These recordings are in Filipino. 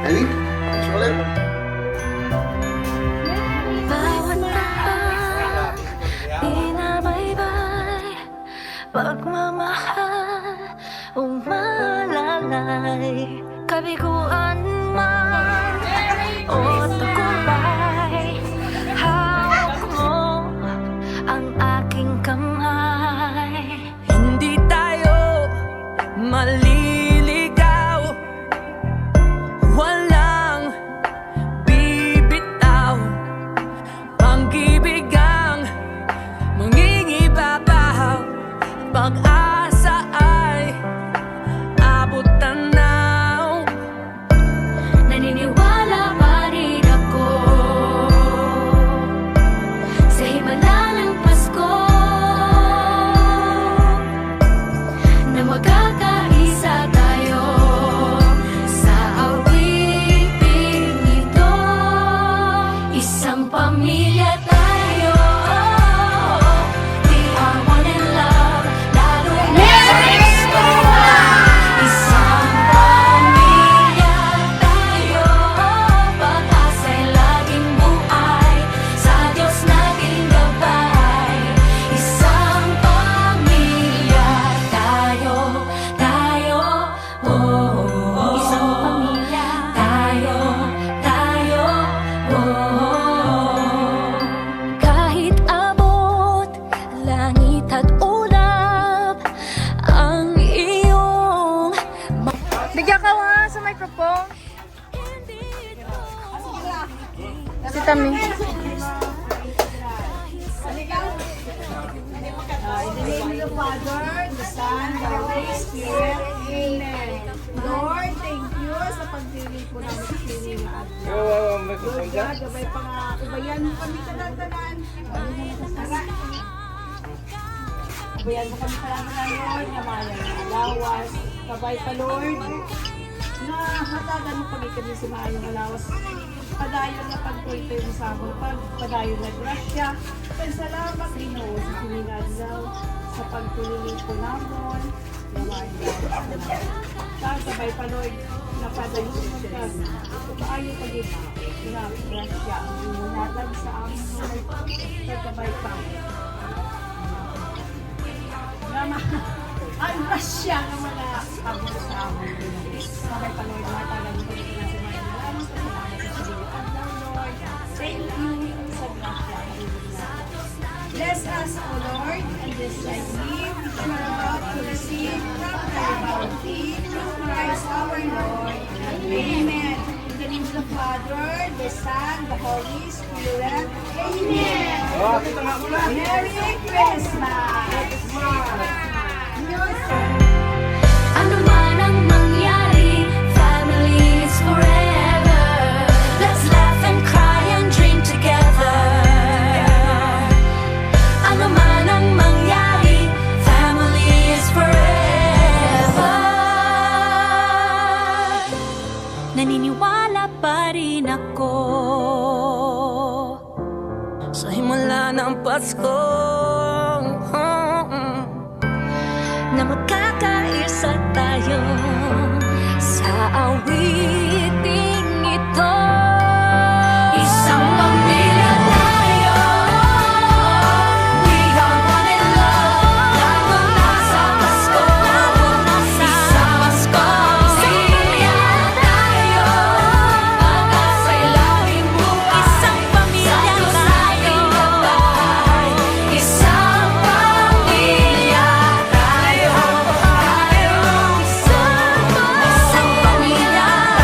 Ready? Let's roll it. Bawat taon, binabaybay, pagmamahal, umalalay, kabiguan man o tagumpay, hawak mo ang aking kamay. Hindi tayo maliligaw, walang bibitaw, pag-ibig ang mangingibabaw, pag-asa ay abot tanaw. Naniniwala pa rin ako sa himala ng Pasko, na magkakaisa tayo sa awiting ito. Isang pamilya tayo, we are one in love, lalo na sa Pasko. Isang pamilya tayo, pag-asa'y laging buhay, sa Diyos nating gabay. Isang pamilya tayo, oh. Isang pamilya tayo, oh. Kahit abot langit at ulap ang iyong Bigyan ka nga sa microphone. Si Tami. In the name of the Father, the Son, the Holy Spirit. Amen. Lord, thank you sa pagpili po namin sa pinili na at Lord God, gabay pa nga, ubayan mo kami tanan-tanan. Ubayan mo kami tanan-tanan, Lord, na mayang alawas. Gabay pa, Lord, na hatagan mo kami sa mayang alawas. Padayon na pagkulit mo sa akin, padayon na grasya. Salamat, Ginoo, sa sininadlaw, sa pagkulit po namon, na mayang alawas. Sabay pa, Lord, napadayon mo ka. Paayo pa dito, na grasya, ang imunatag sa aming Lord, sabay pa. Ang grasya ng mga pabor sa amin. Sabay pa, Lord, matagal mo dito na sa mga alawas. Salamat sa sininadlaw, Lord. Thank you sa grasya. Bless us, O Lord, and this thy gift which we are about to receive from thy bounty, through Christ our Lord. Amen. In the name of the Father, the Son, the Holy Spirit. Amen. Merry Christmas! Ano man ang mangyari, family is forever. Let's laugh and cry and dream together. Ano man ang mangyari, family is forever. Naniniwala pa rin ako sa himala ng Pasko, na magkakaisa tayo sa awiting ito. Isang pamilya tayo, we are one in love, lalo na sa Pasko. Isang pamilya tayo, pag-asa'y laging buhay, isang pamilya tayo. Isang pamilya tayo, isang pamilya.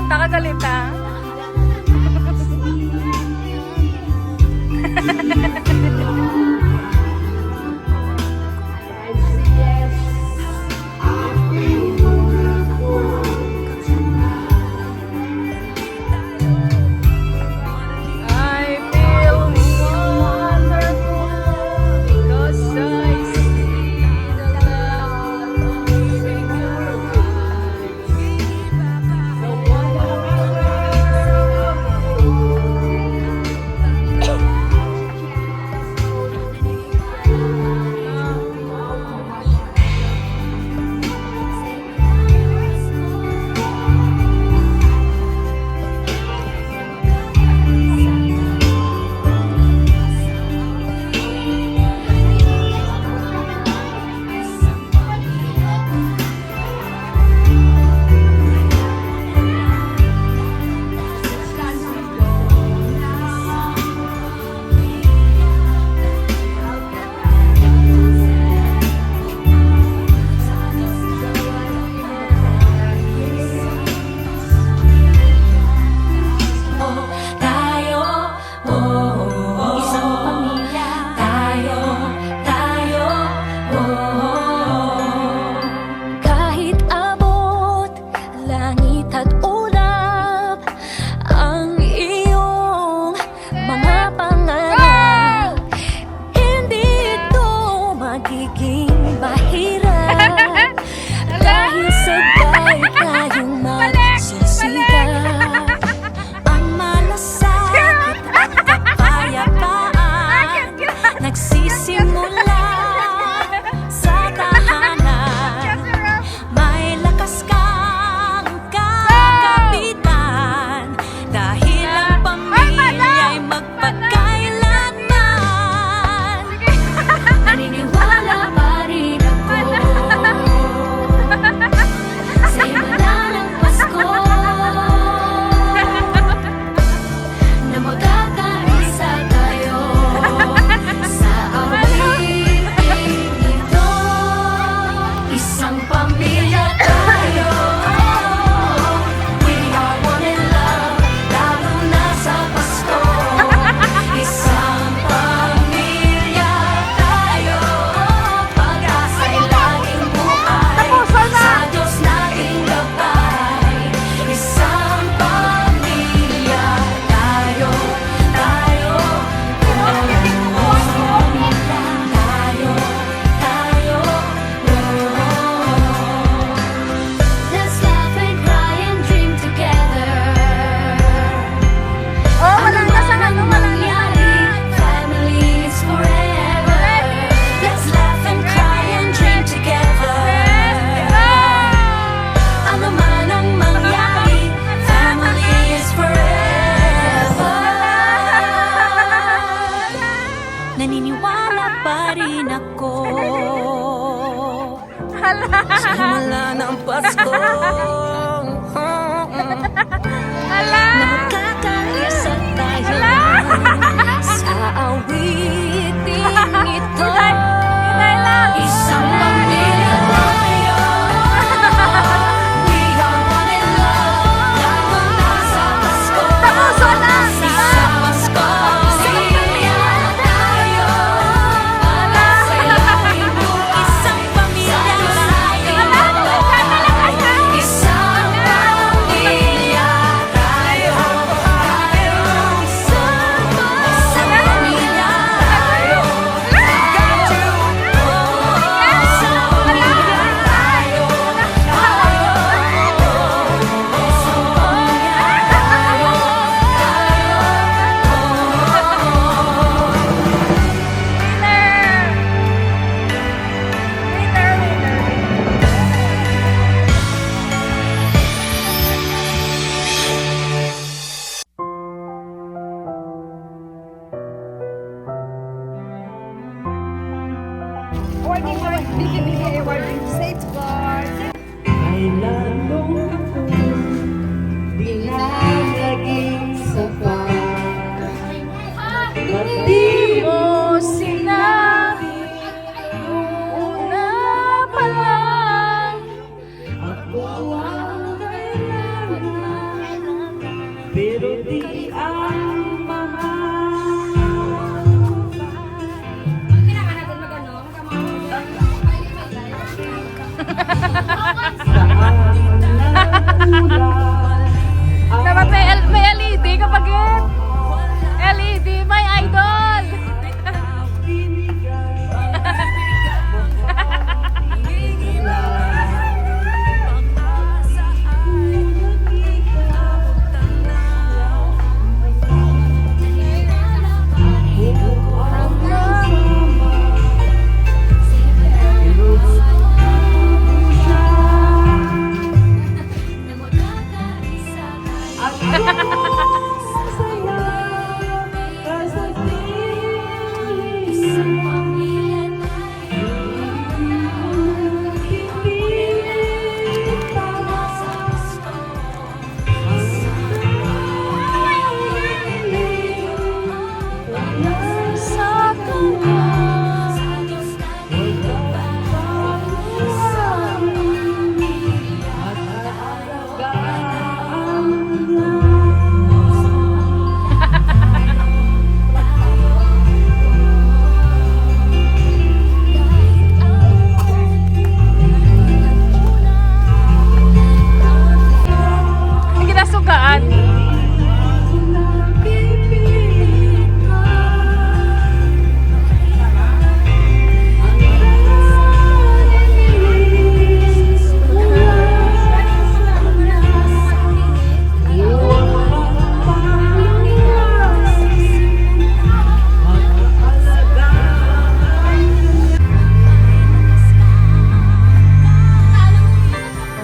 Nakagalita. I feel wonderful because I see the love in your Tayo, isang pamilya. Tayo, kahit abot, langit at ulap, ang iyong mga pangarap, hindi ito magiging mahirap dahil sabay tayong magsisikap. Ang malasakit at kapayapaan nagsisimula sa tahanan. May lakas kang kakapitan dahil ang pamilya'y magpagkailanman. Naniniwala pa rin ako sa himala ng Pasko na magkakaisa tayo sa awiting ito. Isang pamilya tayo. We are one in love, lalo na sa Pasko. Isang pamilya tayo. Pag-asa'y laging buhay sa Diyos nating gabay. Isang pamilya tayo. Let's laugh and cry and dream together. Oh, wala na sa ano, wala na. Family is forever. Let's laugh and cry and dream together. Ano man ang mangyari, family is forever. Naniniwala pa rin ako sa himala ng Pasko na magkakaisa tayo sa awiting ito. Isang pamilya tayo. We are one in love, lalo na sa Pasko. Isang Pasko, pamilya tayo. Para sa iyong isang pamilya tayo. Isang di ang mahal. Dapat may LED kapag LED, may idol! Hindi kita sugaan.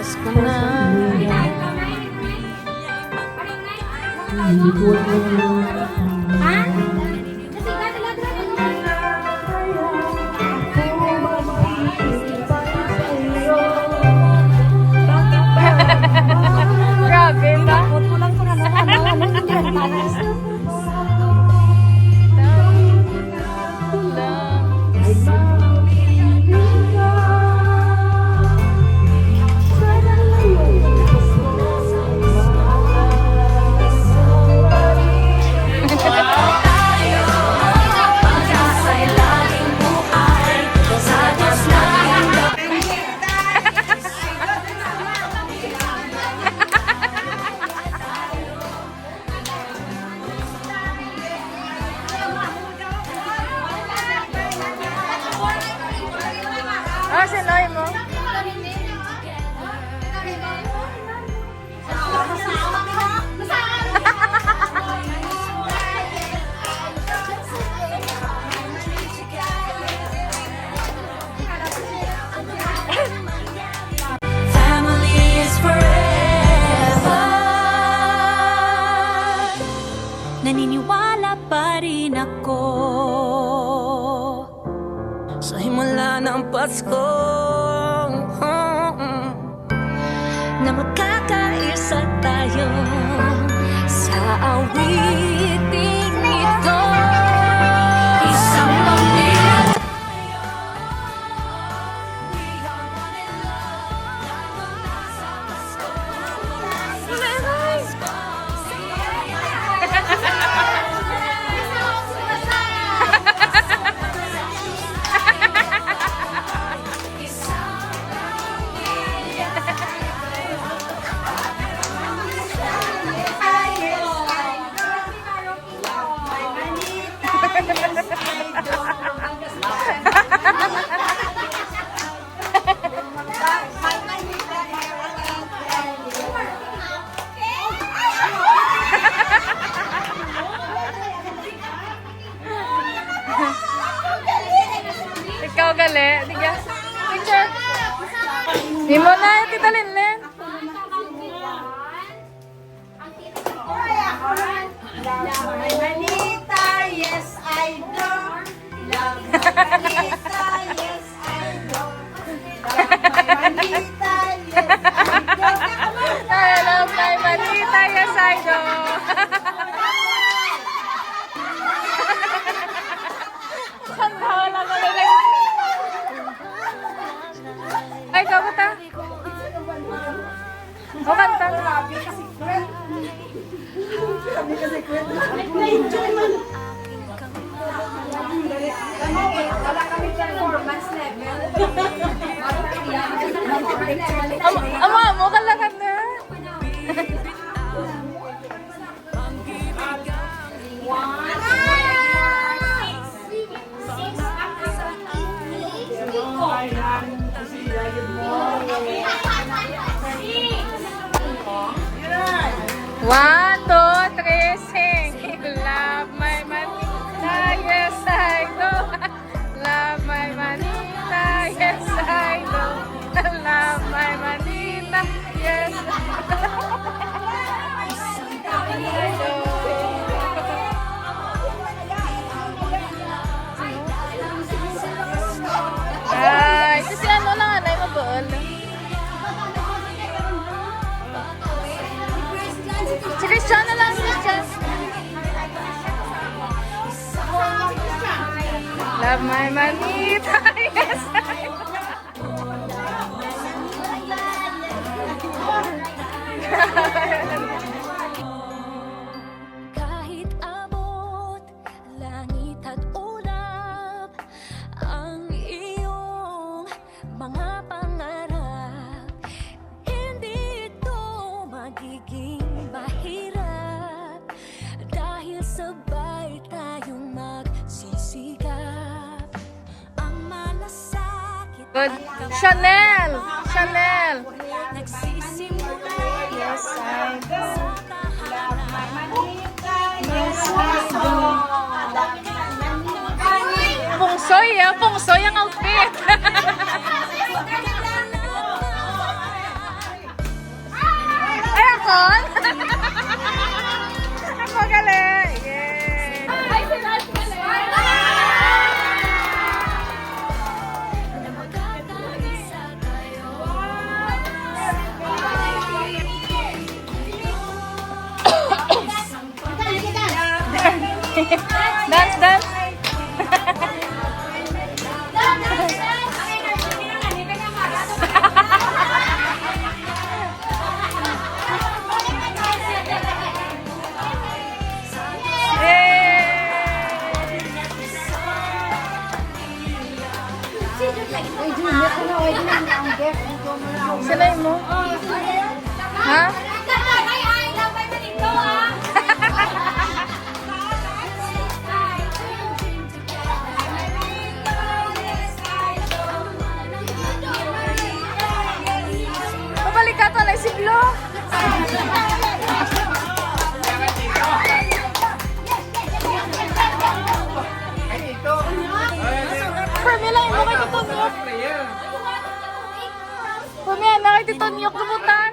Pasko na. Grabe na. Ah, sinoy mo? Family is forever. Naniniwala pa rin ako sa himala ng Pasko na magkakaisa tayo sa awiting ito. Isang pamilya tayo. We are one in love. Mula sa Pasko. Ikaw gali. Tiga. Picture. Di mo na, Tita Linlen. Manita, yes I do. Love Manita, yes I do. Love Manita, yes I do. I love my Manita, yes I do. Sanda lang ako lang. Ay, kamuta? O, kanta. Na-enjoy man. Wala kami performance level. Ama mo kalakan na. One, two, three, sing. Love my manita, yes I do. Love my manita, yes I do. Love my manita, yes I do. Ay, ito si ano lang, anay mabuol. Si Christian na lang, si Christian. Love my manita, yes I do. Kahit abot, langit at ulap, ang iyong mga pangarap, hindi ito magiging mahirap, dahil sabay tayong magsisikap. Ang malasakit Good. Chanel! Chanel! nagsisimula Yes, I do. Yes, Pungsoy, ah. Pungsoy ang outfit. Ay, ako? Ako galing. Yay. Dance, dance. Sila mo? Ha? Pabalik ka to, si Flo. Pamela, yung mga titonyok. Pamela, mga titonyok kumutan.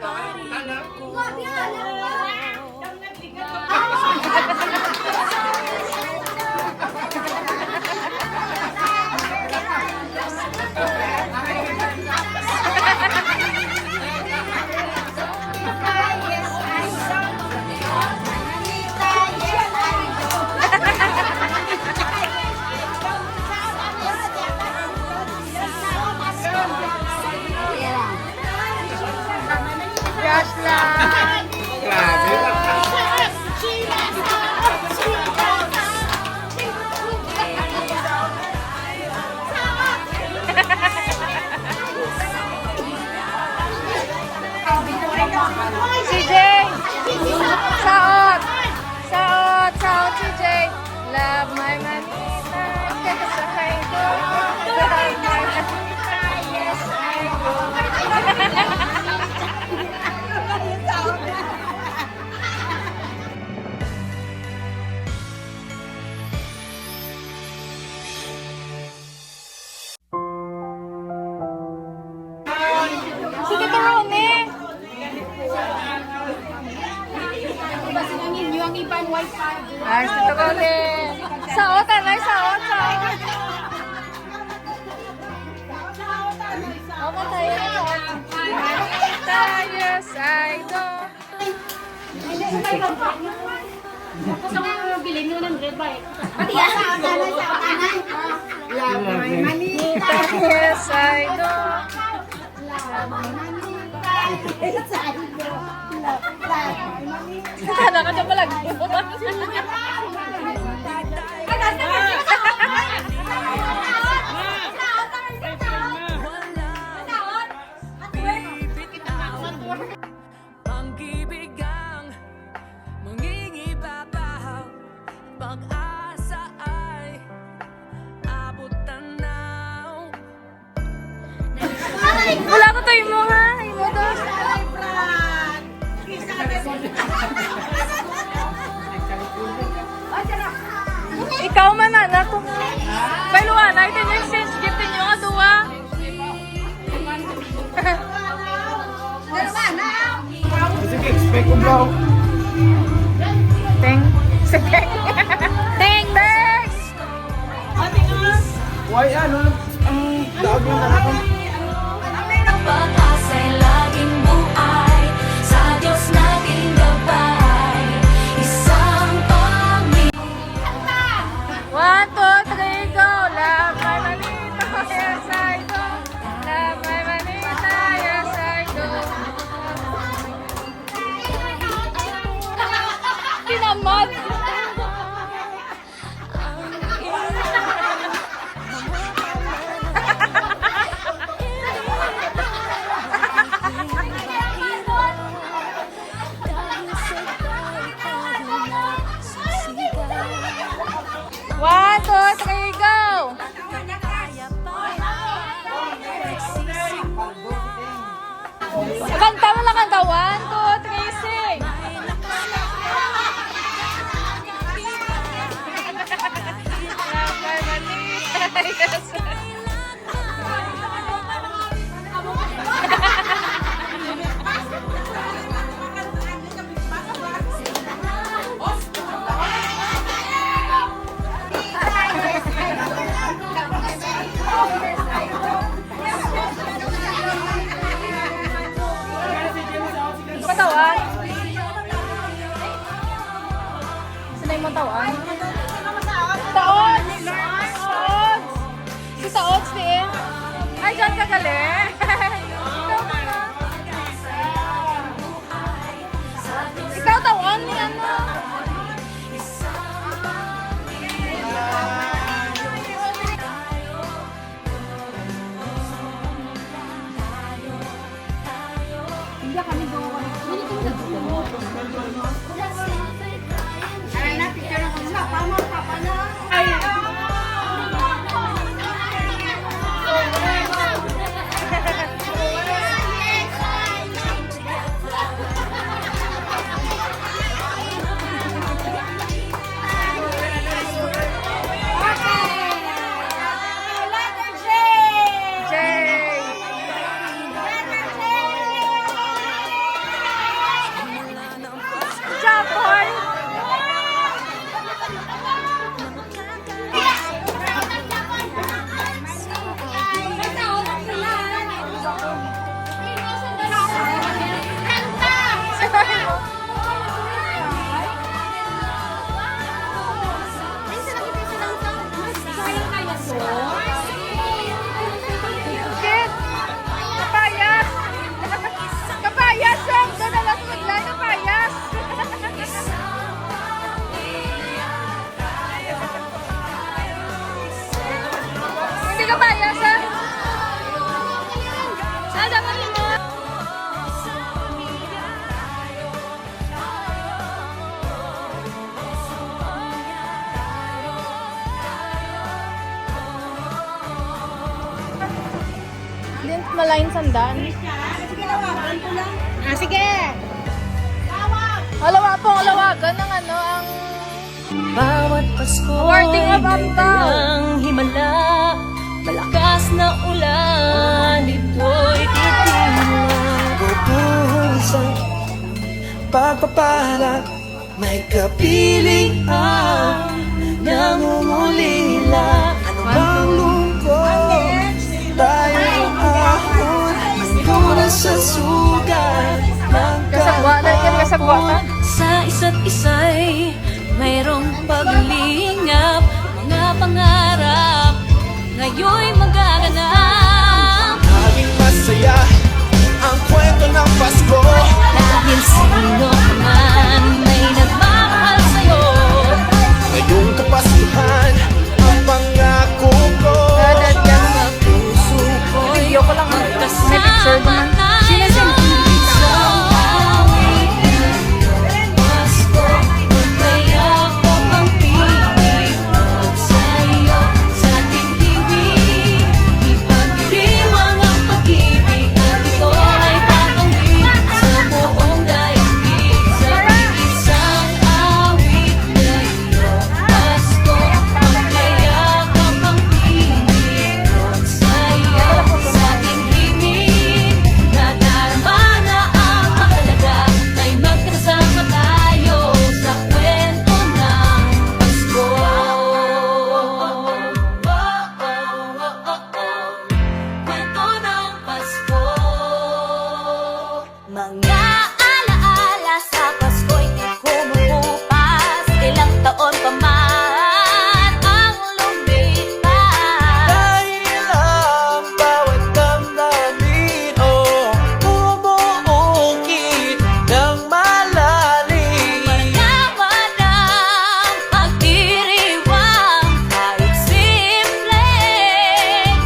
Gosh lang. CJ! Saot! Saot! Saot, CJ! Love my manita, yes I do. Love my manita, yes I do. Sige, Ronnie! Yung ibang wifi. Ay, dito ko ulit. Saot, anay, saot, saot. Okay, tayo na saot. Yes, I know. Gusto mo bilhin nyo ng red bike. Pati yan, sa kanan. Love my manita. Yes, I know. Love my manita. Yes, I know. Sana ka na palag. Pag-ibig ang mangingibabaw, pag-asa ay abot tanaw. Wala ko tayo mo ha. Imo to. Ikaw man na to. Pailuan, ay ito yung sense gift nyo. Aduwa. Sige, expect ko bro. Teng. Teng. Teng. Thanks. Why ano? Ang daog na ako. Pag-asa'y laging buhay, sa Diyos naging gabay, isang pamilya. 1, 2, 3, go! Love my manita, yes I do. Love my manita, yes I do. Kinamot! One, two, three, go! Kanta mo lang kanta. 1, 2, 3, sing! Love my manita, yes I do. Patawan? Saan yung matawan? Taods! Taods! Si Taods din. Ay, dyan ka galing. Ikaw ba na? Ikaw tawan ni ano? Jay! Job, boy! Kid! Kapayas! Kapayas! Sam! Doon na lang sunod. Kapayas! Hindi kapayas, ha? Sada ka rin mo. Hindi malayin sandaan. Ah, sige! Lawagan ng ano, ang Bawat Pasko Awarding of Ambaw. ng himala, malakas na ulan, ito'y titila. Pupusan pagpapala, may kapiling ang nangungulila. Ano bang lungkot, tayong ahon, mula sa sugat ng kasabwa na yan, kasabwa ka. Sa isa't isa'y mayroong paglingap, mga pangarap ngayon'y magaganap. Naging masaya ang kwento ng Pasko. Dahil sila Mga alaala sa Pasko'y kumukupas. Ilang taon pa man ang lumipas. Dahil ang bawat damdamin bumuukit ng malalim. Malaman ang pagdiriwang kahit simpleng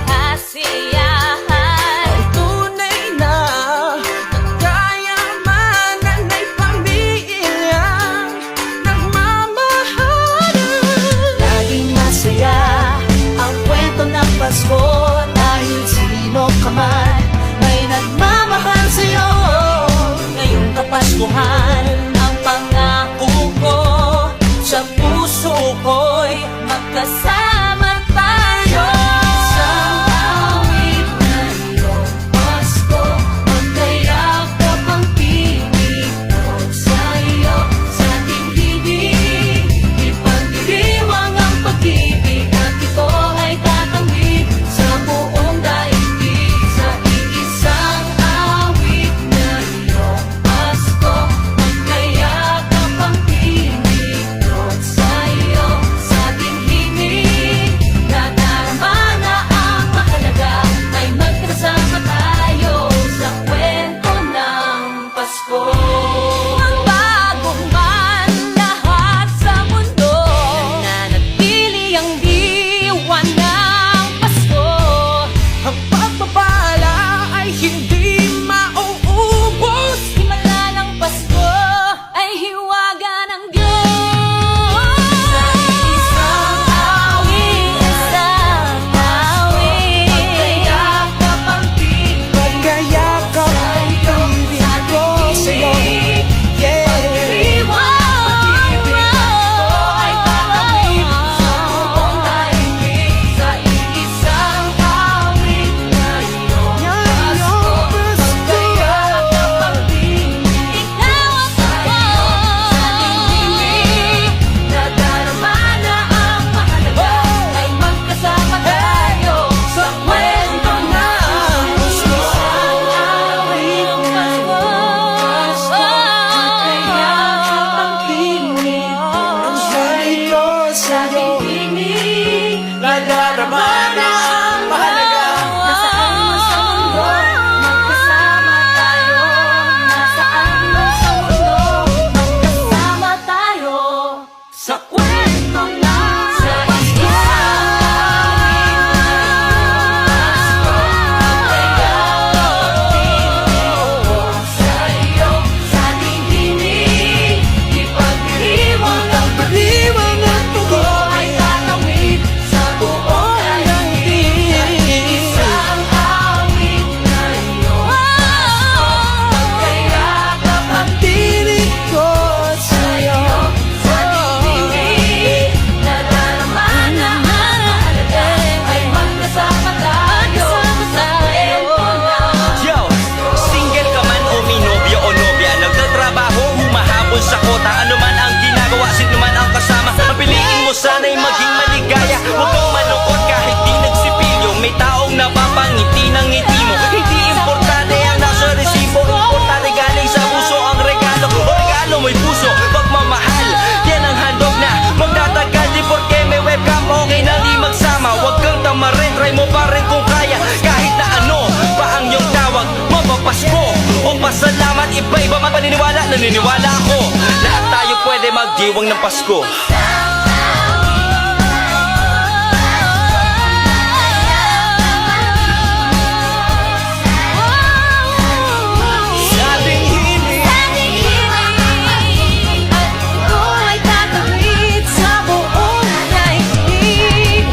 kasiyahan. Ang tunay na kayamanan ay pamilyang nagmamahalan. Laging masaya ang kwento ng Pasko. Dahil sino ka man may nagmamahal sa'yo. Ngayong Kapaskuhan ang pangako ko. Sa puso ko'y magkasama tayo. Isang awit na iyong Pasko, magkayakap ang tinig ko sa'yo. Sa ating himig, ipagdiriwang ang pag-ibig, at ito ay tatawid sa buong daigdig. Sa iisang awit na iyong Pasko, magkayakap ang tinig ko sa'yo. Sa ating himig, nadarama na ang mahalaga, ay magkasama tayo sa kwento ng Pasko. Ang bago man lahat sa mundo, nananatili ang diwa ng Pasko. Ang pagpapala ay hindi mauubos. Himala ng Pasko ay hiwaga ng Diyos. Sa isang awit, magkayakap ang tinig Magkayakap ang tinig ko sa'yo. Yeah. Nadarama na ang mahalaga. Nasaan man sa mundo, magkasama tayo. Nasaan man sa mundo, magkasama tayo. Sa kwento ng Pasko. Sa'yo, sa ating tinig, ipagdiriwang ang Pag-iwan ng tugo ay tatawid sa buong daigdig. Isang awit na iyong magkayakap ang tinig ko sa'yo. sa tinig. Nadarama na ang mahalaga, ay magkasama tayo sa kwento ng Yo, single ka man o may nobyo o nobya, nagtatrabaho, humahabol sa kota, ano man ang ginagawa, sino man ang kasama, ang piliin mo sana'y maging maligaya. Huwag kang manukot kahit di nagsipilyo, may taong napapangiti ng ngiti mo. Hindi importante ang nasa resibo, importante galing sa puso ang regalo. O regalo mo'y puso, pagmamahal, yan ang handog na magtatagal. Di porke may webcam, okay na di magsama. Huwag kang tamarin, try mo pa rin kung kaya. Kahit na ano pa ang iyong tawag, mapapasko o pasalamat. Iba-iba man paniniwala, naniniwala ako. Lahat tayo pwede magdiwang ng Pasko. Sa ating hiling, at ito ay tatawid sa buong daigdig.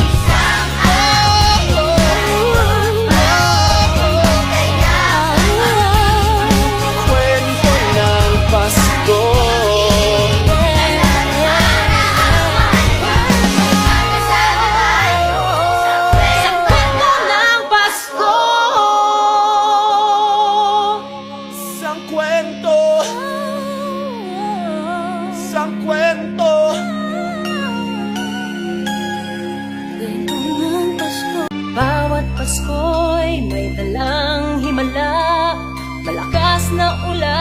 kwento ng Pasko. Bawat Pasko'y may dalang himala, malakas na ulan.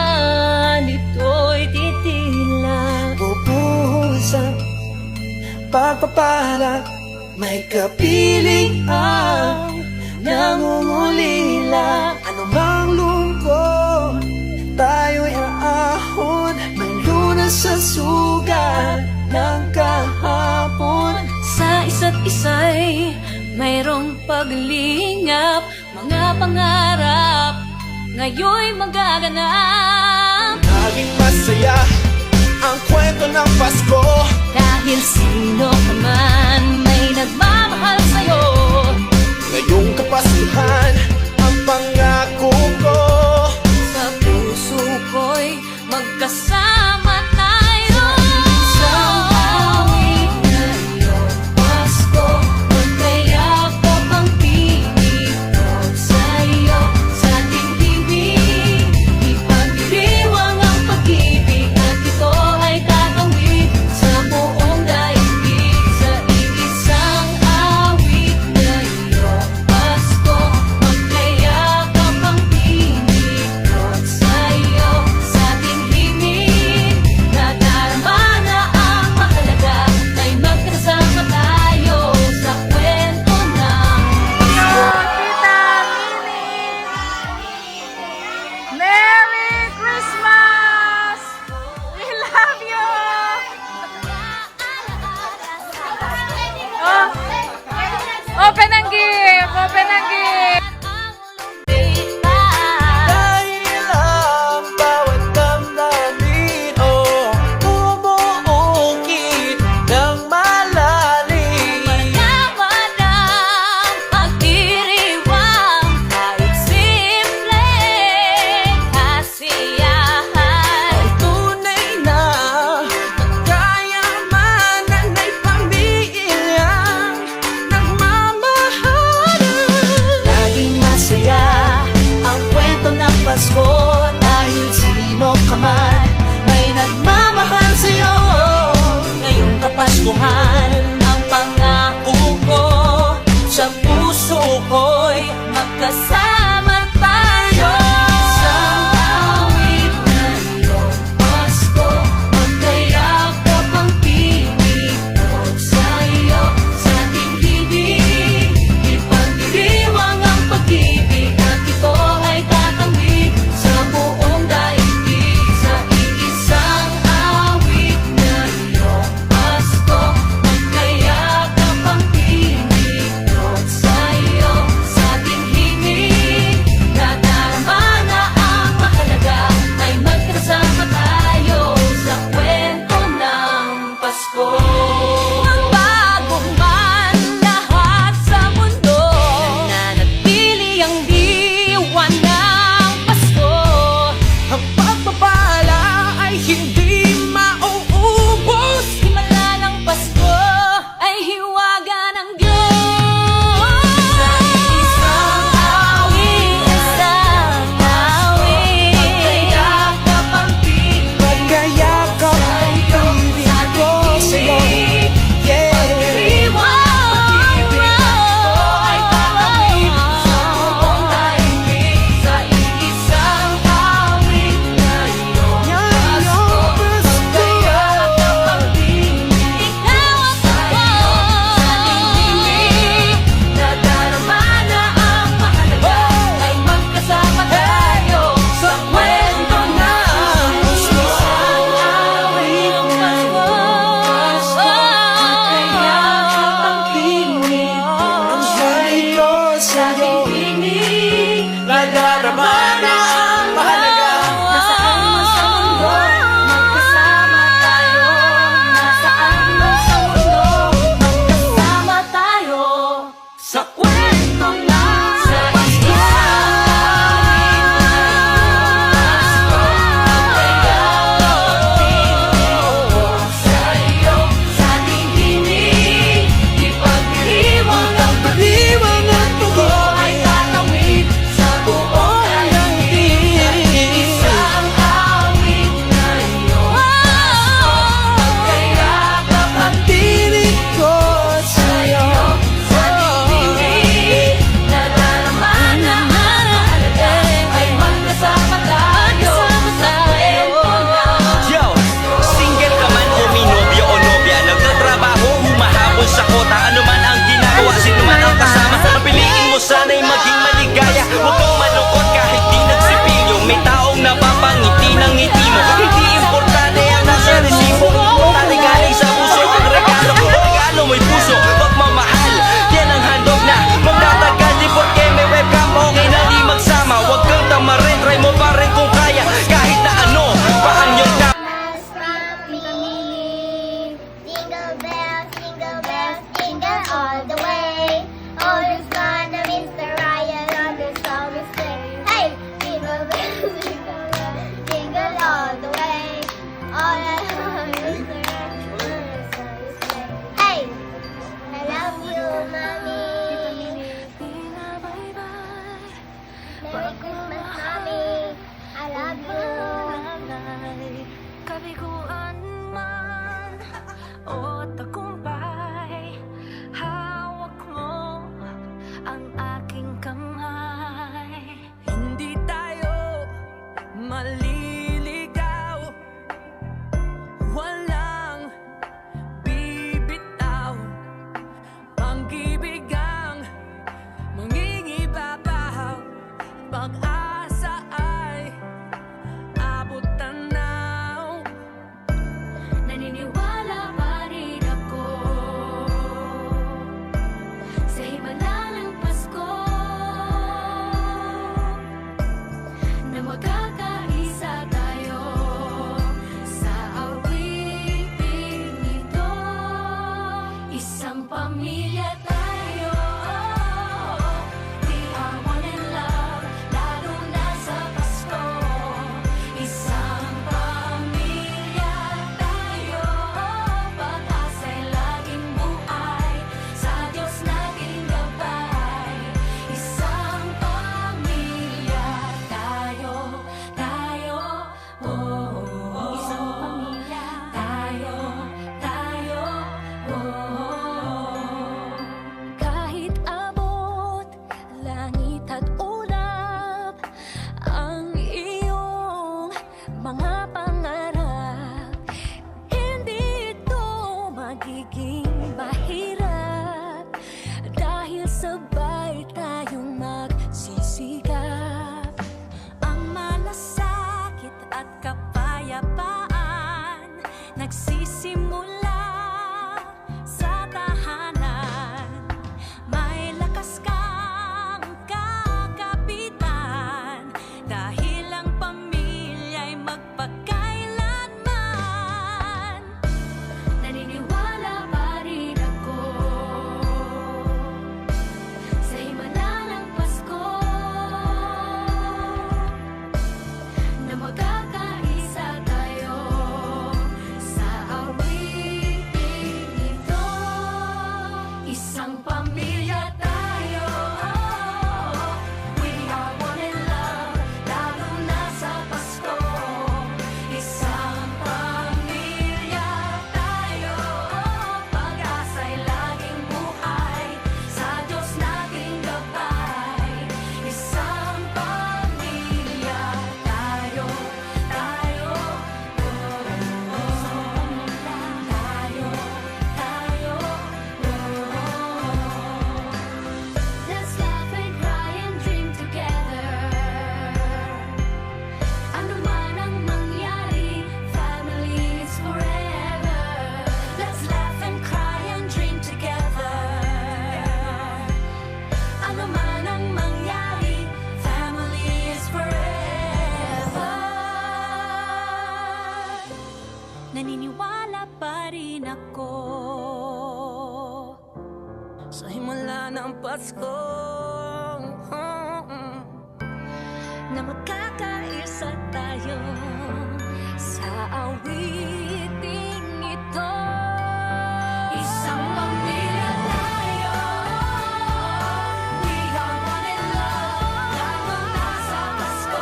pagpapalat. May kapiling ang nangungulila. Anumang lungkot, tayo'y aahon. May lunas sa sugat ng kahapon. Sa isa't isa'y mayroong paglingap. Mga pangarap ngayon'y magaganap. Laging masaya ang kwento ng Pasko. Dahil sino ka man may nagmamahal sa'yo. Ngayong Kapaskuhan, ang pangako ko. Sa puso ko'y magkasama tayo. Isang awit na iyong Pasko, magkayakap ang pinig ko sa'yo. Sa ating ibig, ipagdiriwang ang pag-ibig, at ito ay tatawid sa buong daigdig. Sa iisang awit na iyong Pasko, magkayakap ang pinig ko sa'yo. Sa ating himig, nadarama na ang mahalaga, ay magkasama tayo sa kwento ng Tita Mini! Merry Christmas! We love you! Oh, open ang gift! Open ang gift! Dahil ang bawat damdamin, bumuukit ng malalim. Malaman ang pagdiriwang, kahit simpleng kasiyahan. Ang tunay na kayamanan ay pamilyang nagmamahalan. Laging masaya ang kwento ng Pasko, dahil sino ka man may nagmamahal sa'yo. Ngayong Kapaskuhan, ang pangako ko sa puso ko'y magkasama tayo. Sa awit na iyong Pasko, magkayakap ang pinig ko sa'yo. Sa ating himig, ipagdiriwang ang pag-ibig, at ito ay tatawid sa buong daigdig. Sa maliligaw, walang bibitaw, pag-ibig ang mangingibabaw, pag-asa ay abot tanaw. Naniniwala pa rin ako sa himala ng Pasko na magkakaisa tayo sa awiting ito. Isang pamilya tayo, we are one in love, lalo na sa Pasko. Isang pamilya tayo, pag-asa'y laging buhay, sa Diyos nating gabay. Isang pamilya tayo, oh. Isang pamilya tayo, oh. Kahit abot langit at ulap ang iyong mga pangarap, hindi ito magiging mahirap dahil sabay tayong magsisikap. Ang malasakit at kapayapaan nagsisimula sa tahanan. May lakas kang kakapitan dahil ang pamilya'y magpakailanman. Naniniwala pa rin ako sa himala ng Pasko na magkakaisa tayo sa awiting ito. Isang pamilya tayo, we are one in love, lalo na sa Pasko. Isang pamilya tayo, pag-asa'y laging buhay, sa Diyos nating gabay. Isang pamilya tayo, oh. Let's laugh and cry and dream together. Ano man ang mangyari, family is forever. Let's laugh and cry and dream together. Ano man ang mangyari, family is forever. Naniniwala pa rin ako Sa himala ng Pasko, na magkakaisa tayo sa awiting ito. Isang pamilya tayo, we are one in love, lalo na sa Pasko.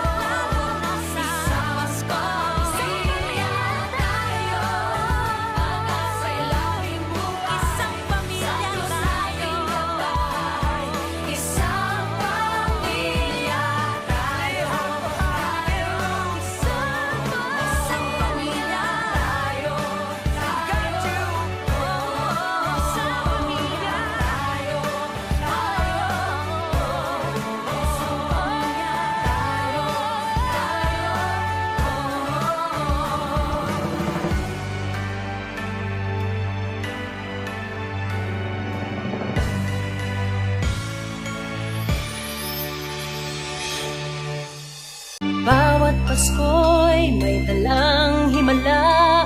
Isang pamilya tayo, pag-asa'y laging buhay, isang pamilya tayo. Isang pamilya tayo, isang pamilya tayo. got you. Isang pamilya tayo, isang pamilya Bawat Pasko'y may dalang himala,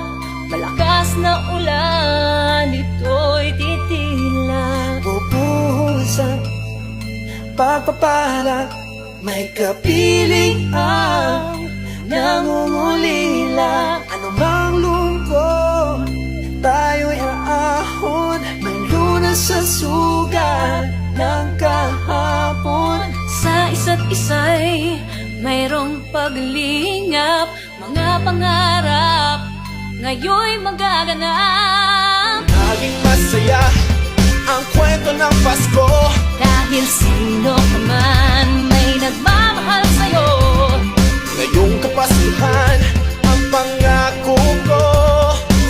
malakas na ulan, ito'y titila. Bubuhusan pagpapala, may kapiling ang nangungulila. Anumang lungkot, tayo'y aahon, may lunas sa sugat ng kahapon. Sa isa't isa'y mayroong paglingap, mga pangarap ngayon'y magaganap. Laging masaya ang kwento ng Pasko. Dahil sino ka man may nagmamahal sa'yo, Ngayong kapasuhan ang pangako ko.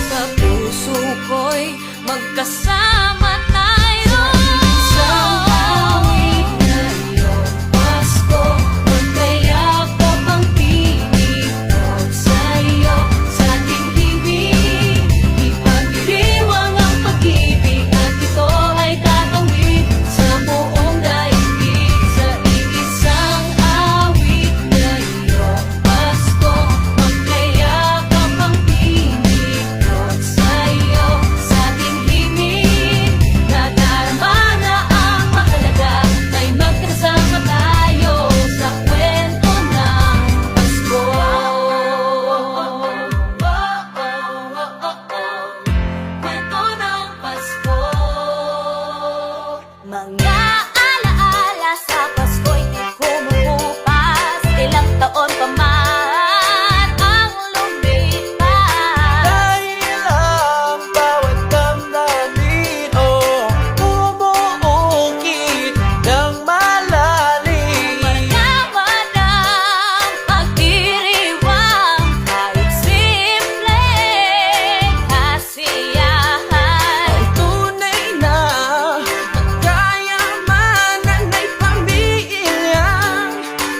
Sa puso ko'y magkasama tayo. Isang awit na iyong Pasko, magkayakap ang piling ko sa'yo. Sa ating himig, ipagdiriwang ang pag-ibig, at ito ay tatawid sa buong daigdig. Sa iisang awit na iyong Pasko, magkayakap ang piling ko sa'yo. Sa ating himig, nadarama na ang mahalaga, ay magkasama tayo sa kwento ng Pasko. Kwento ng Pasko. Mga alaala sa Pasko'y di kumukupas, ilang taon pa man ang lumipas. Dahil ang bawat damdamin bumuukit ng malalim. Malaman ang pagdiriwang, kahit simpleng kasiyahan. Tunay na magkayamanan ay pamilyang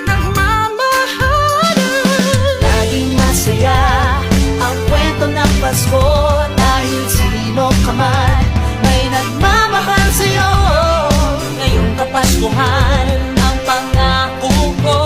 nagmamahalan. Laging masaya ang kwento ng Pasko, dahil sino ka man may nagmamahal sa'yo. Ngayong Kapaskuhan, ang pangako ko,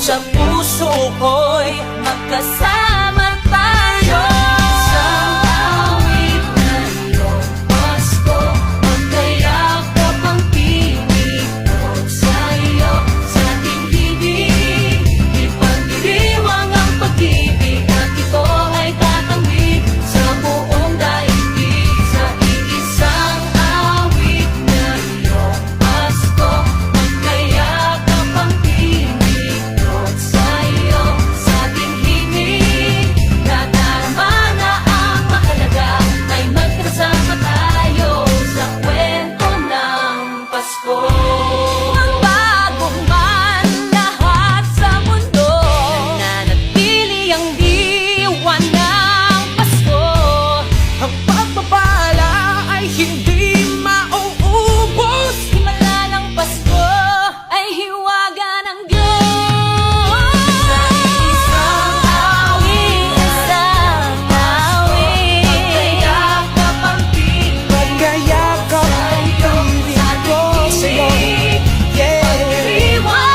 sa puso ko'y magkasama tayo. Isang awit na iyong Pasko, magkayakap ang piling ko sa'yo. Sa ating himig, ipagdiriwang ang pag-ibig, at ito ay tatawid sa buong daigdig. Sa iisang awit na iyong Pasko, magkayakap ang piling ko sa'yo. Sa ating himig, nadarama na ang mahalaga, ay magkasama tayo sa kwento ng Pasko. Magbago man lahat sa mundo, nananatili ang diwa ng Pasko. Ang pagpapala ay hindi mauubos. Himala ng Pasko ay hiwaga ng Diyos. Sa isang awit, magkayakap ang piling Magkayakap ang piling ko sa'yo. Yeah. pagdiriwang.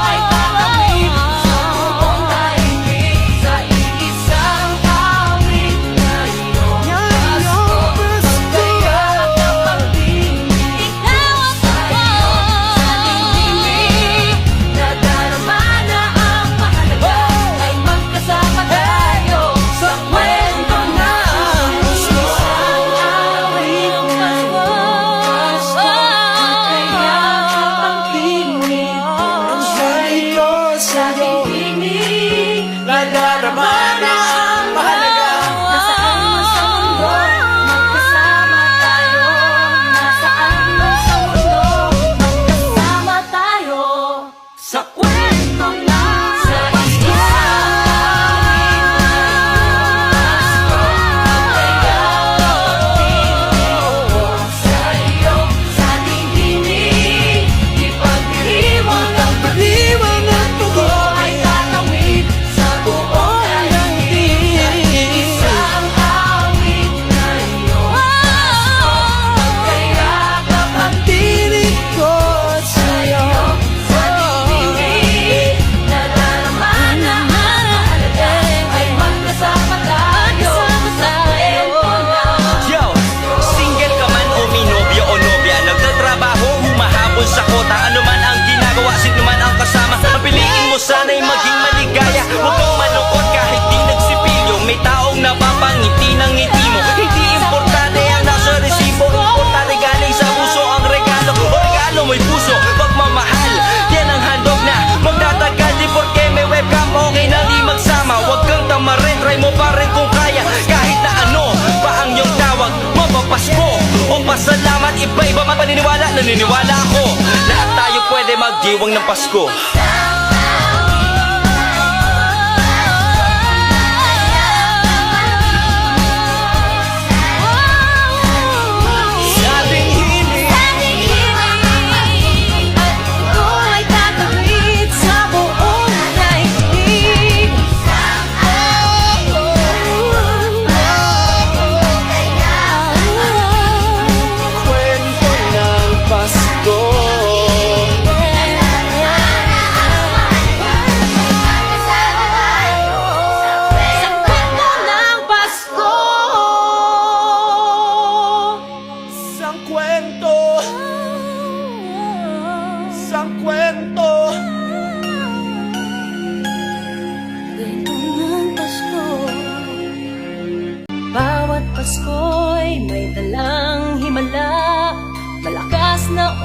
Ay tatawid sa buong daigdig. Sa iisang awit na iyong Pasko, magkayakap ang piling. Ikaw at ako, sa ating himig, nadarama na ang mahalaga, ay magkasama tayo sa kwento ng Pasko. Isang awit na iyong Pasko, magkayakap ang piling ko sa'yo. Sa ating himig, Nadarama na ang mahalaga. nasaan man sa mundo, magkasama tayo. Nasaan man sa mundo, magkasama tayo sa kwento ng Pasko. Sa'yo, sa ating himig, ipagdiriwang ang Pag-iwan ng ito ay tatawid sa buong daigdig. Isang awit na iyong magkayakap ang piling ko sa'yo. sa ating himig, nadarama na ang mahalaga, ay magkasama tayo sa kwento ng Yo, single ka man o may nobya o nobya, nagtatrabaho, humahabol sa kota, ano man ang ginagawa, sino man ang kasama, ang piliin mo sana'y maging maligaya. Huwag kang malungkot kahit di nagsipilyo, may taong napapangiti ng ngiti mo. Hindi importante ang nasa resibo, importante galing sa puso ang regalo. O regalo mo'y puso, pagmamahal, yan ang handog na magtatagal. Di porke may webcam, okay na di magsama. Huwag kang tamarin, try mo pa rin kung kaya. Kahit na ano pa ang iyong tawag, mapapasko o pasalamat. Iba-iba man paniniwala, naniniwala ako, lahat tayo pwede magdiwang ng Pasko. Isang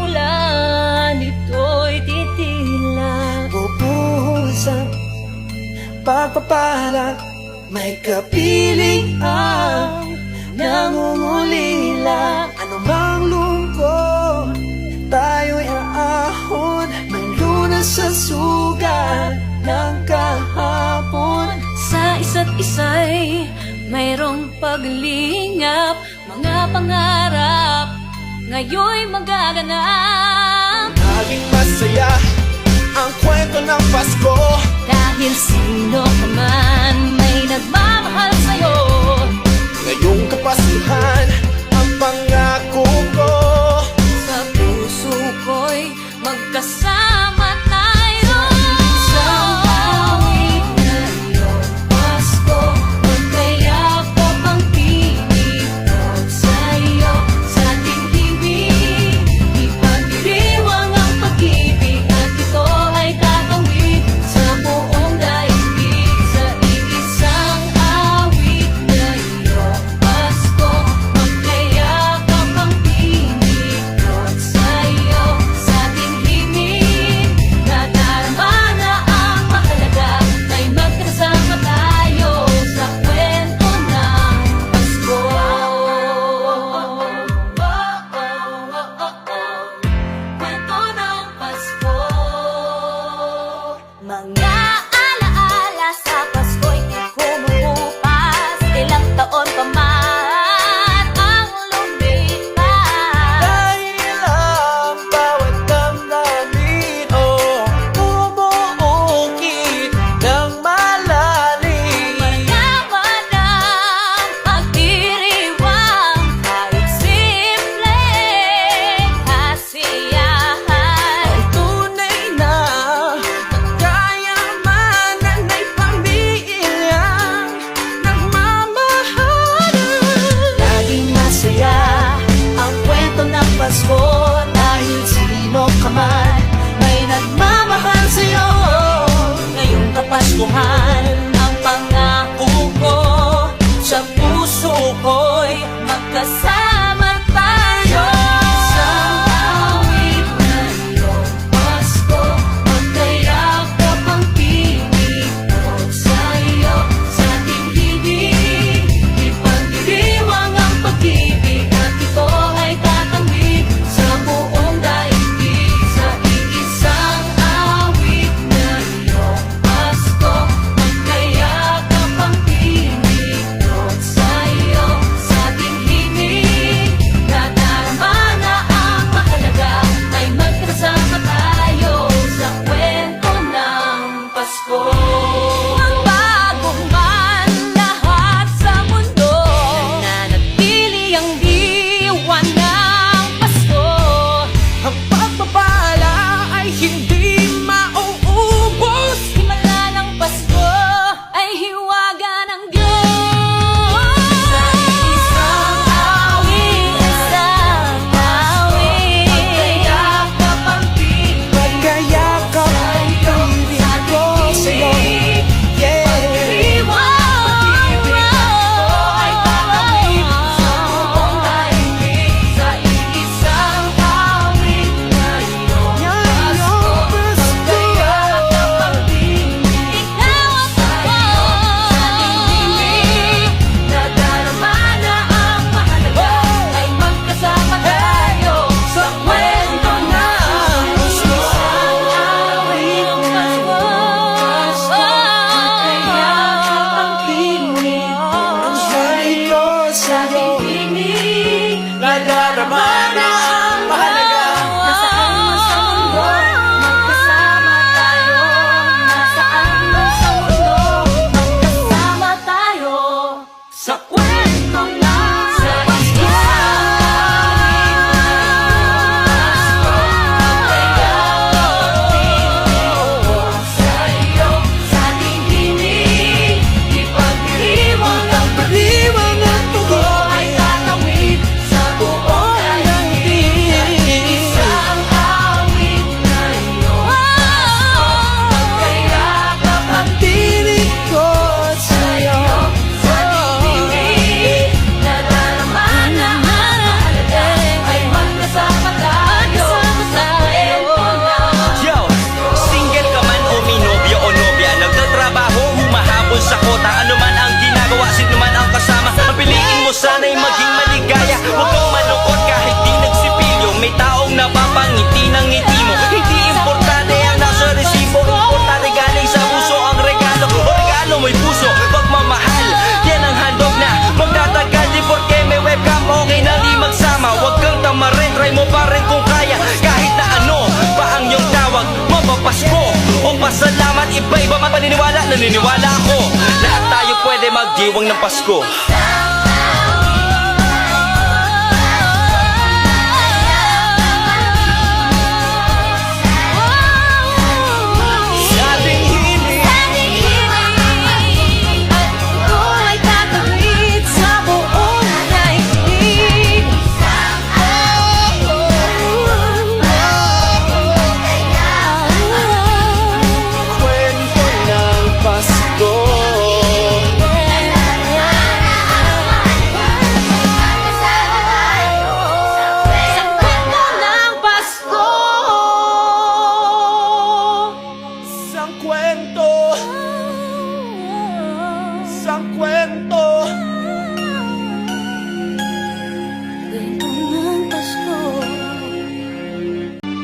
ulan, ito'y titila. Bubuhos ang pagpapalat, may kapiling ang nangungulila. Anumang lungkot, tayo'y aahon, may lunas sa sugat ng kahapon. Sa isa't isa'y mayroong paglingap, mga pangarap ngayon'y magaganap. Naging masaya ang kwento ng Pasko, Dahil sino ka man may nagmamahal sa'yo. ngayong Kapaskuhan ang pangako ko. Sa puso ko'y magkasama tayo. Isang awit na iyong Pasko, magkayakap ang tinig ko sa'yo. Sa ating himig, ipagdiriwang ang pag-ibig, at ito ay tatawid sa buong daigdig. Sa iisang awit na iyong Pasko, magkayakap ang tinig ko sa'yo. Sa ating himig, nadarama na ang mahalaga, ay magkasama tayo sa kwento ng Pasko. Kwento ng Pasko. Mga alaala sa Pasko'y di kumukupas, ilang taon pa man ang lumipas. Dahil ang bawat damdamin, oh, bumuukit ng malalim. Malaman ang pagdiriwang, kahit simpleng kasiyahan. Tunay na kayamanan ay pamilyang nagmamahalan. Laging masaya ang kwento ng Pasko, dahil sino ka man may nagmamahal sa'yo. Ngayong Kapaskuhan, ang pangako ko sa puso ko'y magkasama tayo. Isang awit na iyong Pasko, magkayakap ang tinig ko sa'yo. Sa ating himig, ipagdiriwang ang pag-ibig, at ito ay tatawid sa buong daigdig. Sa iisang awit na iyong Pasko, magkayakap ang tinig ko sa'yo. Sa ating himig, nadarama na ang mahalaga, ay magkasama tayo sa kwento ng Pasko. Ang bago man lahat sa mundo, nananatili ang diwa ng Pasko. Ang pagpapala ay hindi mauubos. Himala ng Pasko ay hiwaga ng Diyos. Sa isang awit, magkayakap ang tinig Magkayakap ang piling ko sa'yo. naniniwala ako lahat tayo pwede magdiwang ng Pasko. Sa ating hiling Ako ay tatawid sa buong daigdig. kwento ng Pasko. Sa kwento ng Pasko. Isang kwento, isang kwento. Kwento ng Pasko.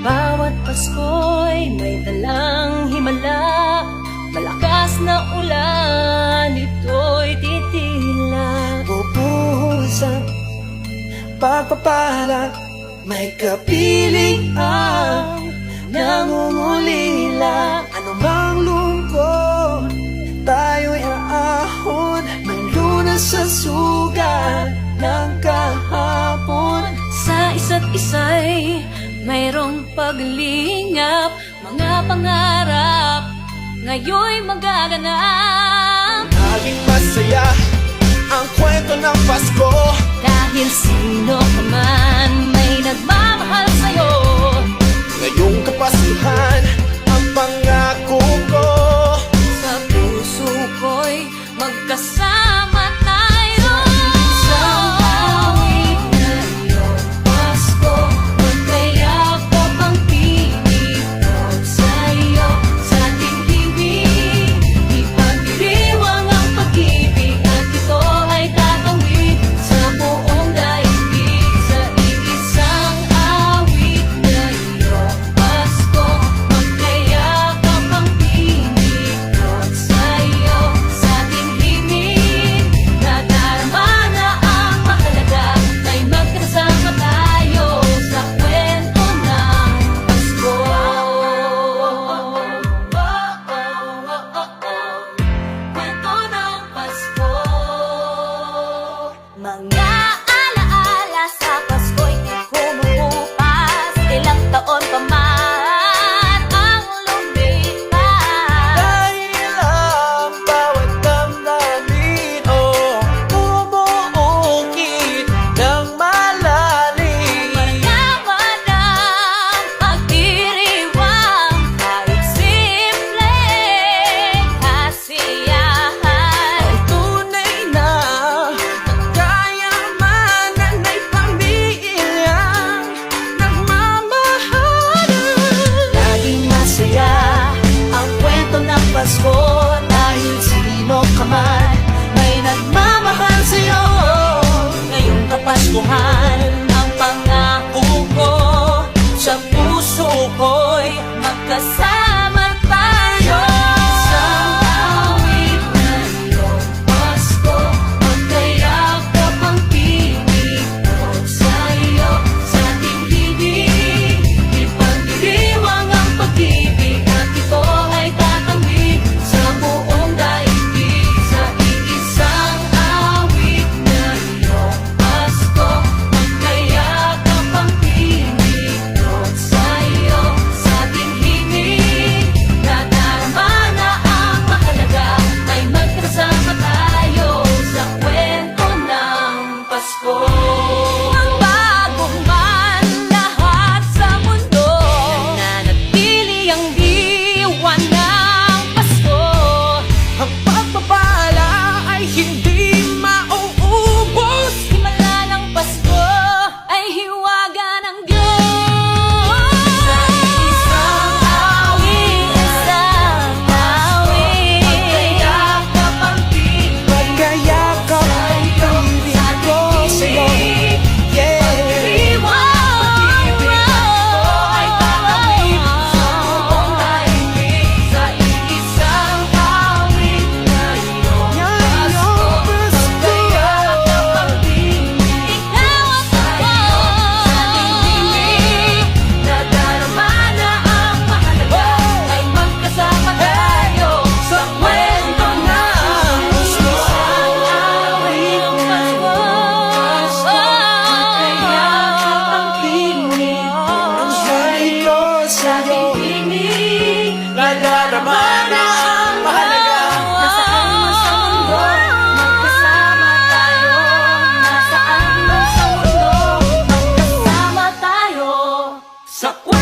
Bawat Pasko'y may dalang himala. Malakas na ulan, ito'y titila. Bubuhos ang pagpapala, may kapiling ang nangungulila. Anumang lungkot, tayo'y aahon. May lunas sa sugat ng kahapon. Sa isa't isa'y mayroong paglingap. Mga pangarap ngayon'y magaganap. Laging masaya ang kwento ng Pasko. Dahil sino ka man may nagmamahal sa'yo. Ngayong kapasuhan ang pangako ko. Sa puso ko'y magkasama tayo. Isang awit na iyong Pasko, magkayakap ang pinig ko sa'yo. Sa ating ibig, ipagdiriwang ang pag-ibig, at ito ay tatawid sa buong daigdig. Sa iisang awit na iyong Pasko, magkayakap Sa kwento